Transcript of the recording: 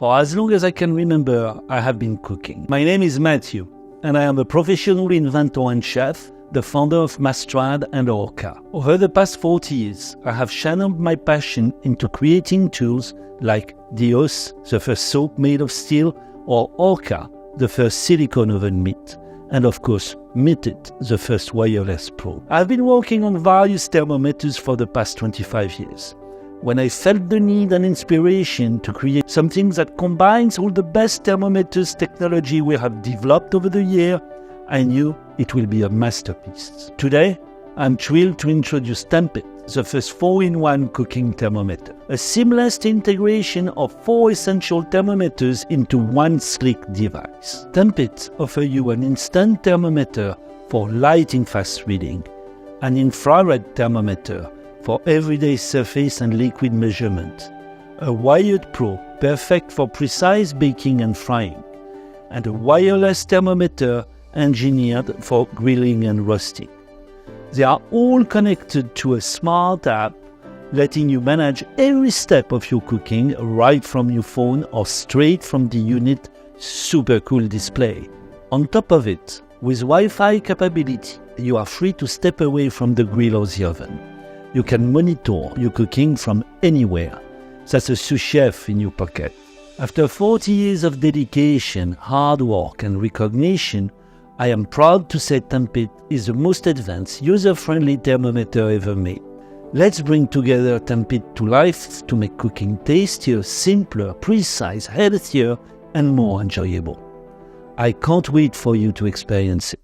For as long as I can remember, I have been cooking. My name is Matthew, and I am a professional inventor and chef, the founder of Mastrad and Orca. Over the past 40 years, I have channeled my passion into creating tools like Dios, the first soap made of steel, or Orca, the first silicone oven mitt, and of course, Mitted, the first wireless probe. I've been working on various thermometers for the past 25 years. When I felt the need and inspiration to create something that combines all the best thermometers technology we have developed over the year, I knew it will be a masterpiece. Today, I'm thrilled to introduce Temp, the first 4-in-1 cooking thermometer. A seamless integration of 4 essential thermometers into one sleek device. Temp offers you an instant thermometer for light and fast reading, an infrared thermometer for everyday surface and liquid measurement, a wired probe perfect for precise baking and frying, and a wireless thermometer engineered for grilling and roasting. They are all connected to a smart app, letting you manage every step of your cooking right from your phone or straight from the unit's super cool display. On top of it, with Wi-Fi capability, you are free to step away from the grill or the oven. You can monitor your cooking from anywhere. That's a sous chef in your pocket. After 40 years of dedication, hard work and recognition, I am proud to say Temp is the most advanced, user-friendly thermometer ever made. Let's bring together Temp to life to make cooking tastier, simpler, precise, healthier, and more enjoyable. I can't wait for you to experience it.